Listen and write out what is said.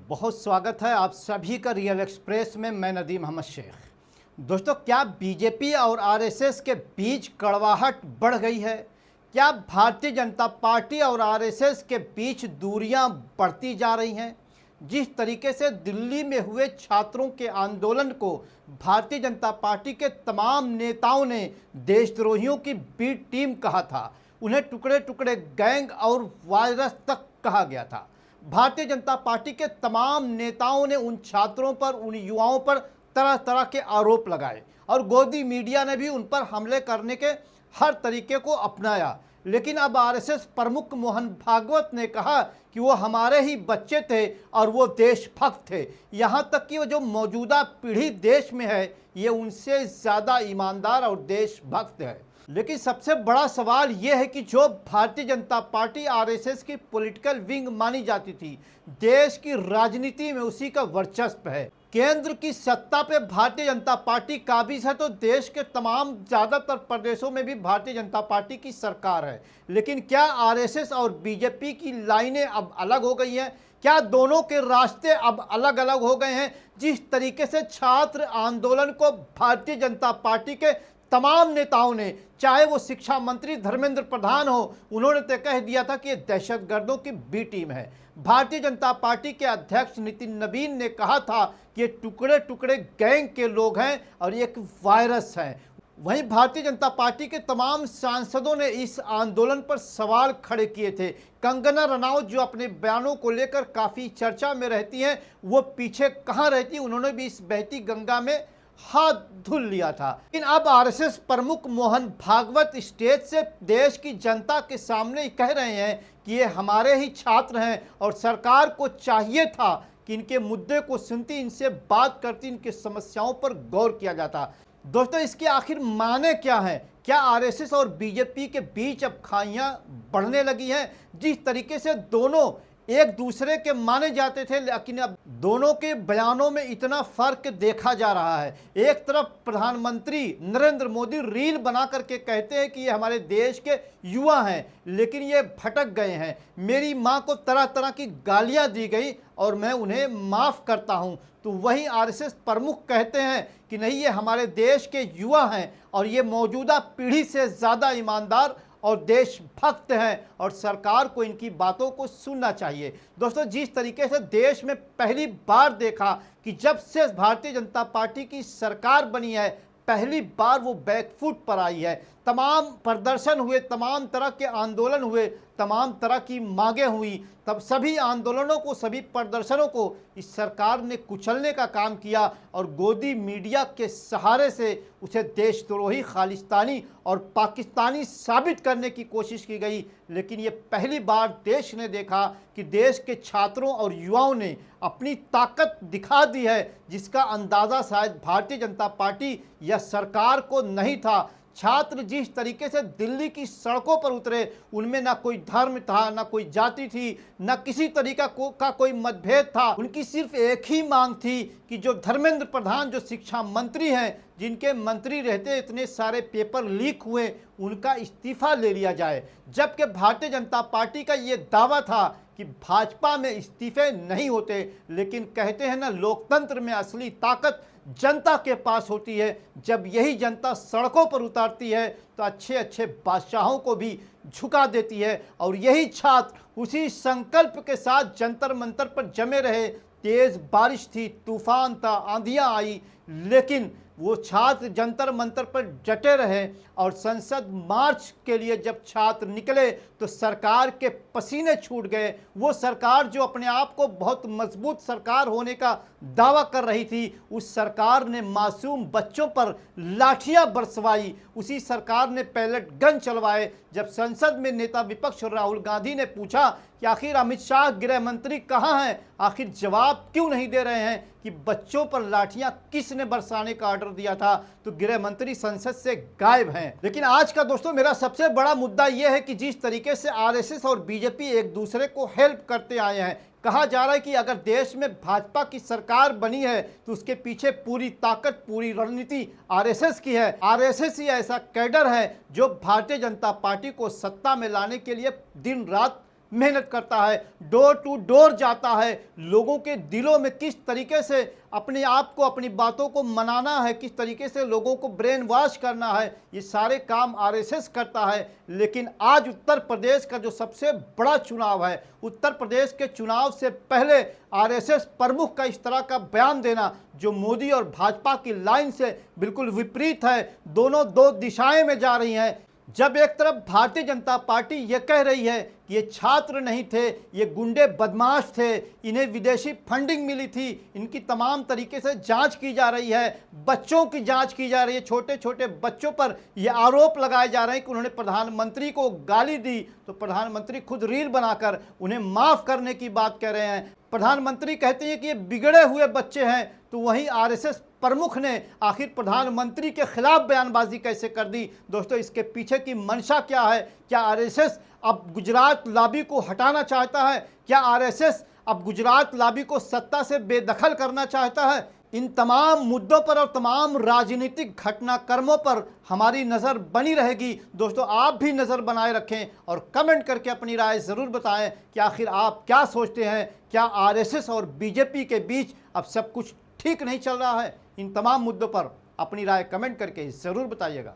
बहुत स्वागत है आप सभी का रियल एक्सप्रेस में। मैं नदीम अहमद शेख। दोस्तों, क्या बीजेपी और आरएसएस के बीच कड़वाहट बढ़ गई है? क्या भारतीय जनता पार्टी और आरएसएस के बीच दूरियां बढ़ती जा रही हैं? जिस तरीके से दिल्ली में हुए छात्रों के आंदोलन को भारतीय जनता पार्टी के तमाम नेताओं ने देशद्रोहियों की बी टीम कहा था, उन्हें टुकड़े टुकड़े गैंग और वायरस तक कहा गया था। भारतीय जनता पार्टी के तमाम नेताओं ने उन छात्रों पर, उन युवाओं पर तरह तरह के आरोप लगाए और गोदी मीडिया ने भी उन पर हमले करने के हर तरीके को अपनाया। लेकिन अब आरएसएस प्रमुख मोहन भागवत ने कहा कि वो हमारे ही बच्चे थे और वो देशभक्त थे। यहाँ तक कि वो जो मौजूदा पीढ़ी देश में है ये उनसे ज़्यादा ईमानदार और देशभक्त है। लेकिन सबसे बड़ा सवाल यह है कि जो भारतीय जनता पार्टी आरएसएस की पॉलिटिकल विंग मानी जाती थी, देश की राजनीति में उसी का वर्चस्व है। केंद्र की सत्ता पे भारतीय जनता पार्टी काबिज है तो देश के तमाम ज़्यादातर प्रदेशों में भी भारतीय जनता पार्टी की सरकार है। लेकिन क्या आरएसएस और बीजेपी की लाइनें अब अलग हो गई हैं? क्या दोनों के रास्ते अब अलग अलग हो गए हैं? जिस तरीके से छात्र आंदोलन को भारतीय जनता पार्टी के तमाम नेताओं ने, चाहे वो शिक्षा मंत्री धर्मेंद्र प्रधान हो, उन्होंने तो कह दिया था कि ये दहशतगर्दों की बी टीम है। भारतीय जनता पार्टी के अध्यक्ष नितिन नवीन ने कहा था कि ये टुकड़े टुकड़े गैंग के लोग हैं और एक वायरस है। वहीं भारतीय जनता पार्टी के तमाम सांसदों ने इस आंदोलन पर सवाल खड़े किए थे। कंगना रनौत जो अपने बयानों को लेकर काफ़ी चर्चा में रहती हैं, वो पीछे कहाँ रहती? उन्होंने भी इस बहती गंगा में हाथ धुल लिया था। लेकिन अब आरएसएस प्रमुख मोहन भागवत स्टेज से देश की जनता के सामने कह रहे हैं कि ये हमारे ही छात्र हैं और सरकार को चाहिए था कि इनके मुद्दे को सुनती, इनसे बात करती, इनकी समस्याओं पर गौर किया जाता। दोस्तों, इसके आखिर माने क्या हैं? क्या आरएसएस और बीजेपी के बीच अब खाइयां बढ़ने लगी हैं? जिस तरीके से दोनों एक दूसरे के माने जाते थे, लेकिन अब दोनों के बयानों में इतना फर्क देखा जा रहा है। एक तरफ प्रधानमंत्री नरेंद्र मोदी रील बना करके कहते हैं कि ये हमारे देश के युवा हैं, लेकिन ये भटक गए हैं। मेरी माँ को तरह तरह की गालियाँ दी गई और मैं उन्हें माफ़ करता हूँ। तो वहीं आरएसएस प्रमुख कहते हैं कि नहीं, ये हमारे देश के युवा हैं और ये मौजूदा पीढ़ी से ज़्यादा ईमानदार और देशभक्त हैं और सरकार को इनकी बातों को सुनना चाहिए। दोस्तों, जिस तरीके से देश में पहली बार देखा कि जब से भारतीय जनता पार्टी की सरकार बनी है, पहली बार वो बैकफुट पर आई है। तमाम प्रदर्शन हुए, तमाम तरह के आंदोलन हुए, तमाम तरह की मांगें हुई, तब सभी आंदोलनों को, सभी प्रदर्शनों को इस सरकार ने कुचलने का काम किया और गोदी मीडिया के सहारे से उसे देशद्रोही, खालिस्तानी और पाकिस्तानी साबित करने की कोशिश की गई। लेकिन ये पहली बार देश ने देखा कि देश के छात्रों और युवाओं ने अपनी ताकत दिखा दी है, जिसका अंदाज़ा शायद भारतीय जनता पार्टी या सरकार को नहीं था। छात्र जिस तरीके से दिल्ली की सड़कों पर उतरे, उनमें ना कोई धर्म था, ना कोई जाति थी, ना किसी तरीका का कोई मतभेद था। उनकी सिर्फ एक ही मांग थी कि जो धर्मेंद्र प्रधान, जो शिक्षा मंत्री हैं, जिनके मंत्री रहते इतने सारे पेपर लीक हुए, उनका इस्तीफा ले लिया जाए। जबकि भारतीय जनता पार्टी का ये दावा था कि भाजपा में इस्तीफे नहीं होते, लेकिन कहते हैं ना, लोकतंत्र में असली ताकत जनता के पास होती है। जब यही जनता सड़कों पर उतारती है तो अच्छे अच्छे बादशाहों को भी झुका देती है। और यही छात्र उसी संकल्प के साथ जंतर मंतर पर जमे रहे। तेज़ बारिश थी, तूफान था, आंधियाँ आई, लेकिन वो छात्र जंतर मंतर पर डटे रहे। और संसद मार्च के लिए जब छात्र निकले तो सरकार के पसीने छूट गए। वो सरकार जो अपने आप को बहुत मजबूत सरकार होने का दावा कर रही थी, उस सरकार ने मासूम बच्चों पर लाठियां बरसवाई। उसी सरकार ने पैलेट गन चलवाए। जब संसद में नेता विपक्ष राहुल गांधी ने पूछा कि आखिर अमित शाह गृह मंत्री कहाँ हैं, आखिर जवाब क्यों नहीं दे रहे हैं कि बच्चों पर लाठियां किसने बरसाने का ऑर्डर दिया था, तो गृह मंत्री संसद से गायब हैं। लेकिन आज का दोस्तों मेरा सबसे बड़ा मुद्दा यह है कि जिस तरीके से आरएसएस और बीजेपी एक दूसरे को हेल्प करते आए हैं, कहा जा रहा है कि अगर देश में भाजपा की सरकार बनी है तो उसके पीछे पूरी ताकत, पूरी रणनीति आरएसएस की है। आरएसएस ही ऐसा कैडर है जो भारतीय जनता पार्टी को सत्ता में लाने के लिए दिन रात मेहनत करता है, डोर टू डोर जाता है, लोगों के दिलों में किस तरीके से अपने आप को, अपनी बातों को मनाना है, किस तरीके से लोगों को ब्रेन वॉश करना है, ये सारे काम आरएसएस करता है। लेकिन आज उत्तर प्रदेश का जो सबसे बड़ा चुनाव है, उत्तर प्रदेश के चुनाव से पहले आरएसएस प्रमुख का इस तरह का बयान देना जो मोदी और भाजपा की लाइन से बिल्कुल विपरीत है, दोनों दो दिशाएं में जा रही हैं। जब एक तरफ भारतीय जनता पार्टी ये कह रही है कि ये छात्र नहीं थे, ये गुंडे बदमाश थे, इन्हें विदेशी फंडिंग मिली थी, इनकी तमाम तरीके से जांच की जा रही है, बच्चों की जांच की जा रही है, छोटे छोटे बच्चों पर ये आरोप लगाए जा रहे हैं कि उन्होंने प्रधानमंत्री को गाली दी, तो प्रधानमंत्री खुद रील बनाकर उन्हें माफ़ करने की बात कह रहे हैं। प्रधानमंत्री कहते हैं कि ये बिगड़े हुए बच्चे हैं, तो वहीं आरएसएस प्रमुख ने आखिर प्रधानमंत्री के खिलाफ बयानबाजी कैसे कर दी। दोस्तों, इसके पीछे की मंशा क्या है? क्या आरएसएस अब गुजरात लॉबी को हटाना चाहता है? क्या आरएसएस अब गुजरात लॉबी को सत्ता से बेदखल करना चाहता है? इन तमाम मुद्दों पर और तमाम राजनीतिक घटनाक्रमों पर हमारी नज़र बनी रहेगी। दोस्तों, आप भी नज़र बनाए रखें और कमेंट करके अपनी राय ज़रूर बताएं कि आखिर आप क्या सोचते हैं। क्या आरएसएस और बीजेपी के बीच अब सब कुछ ठीक नहीं चल रहा है? इन तमाम मुद्दों पर अपनी राय कमेंट करके ज़रूर बताइएगा।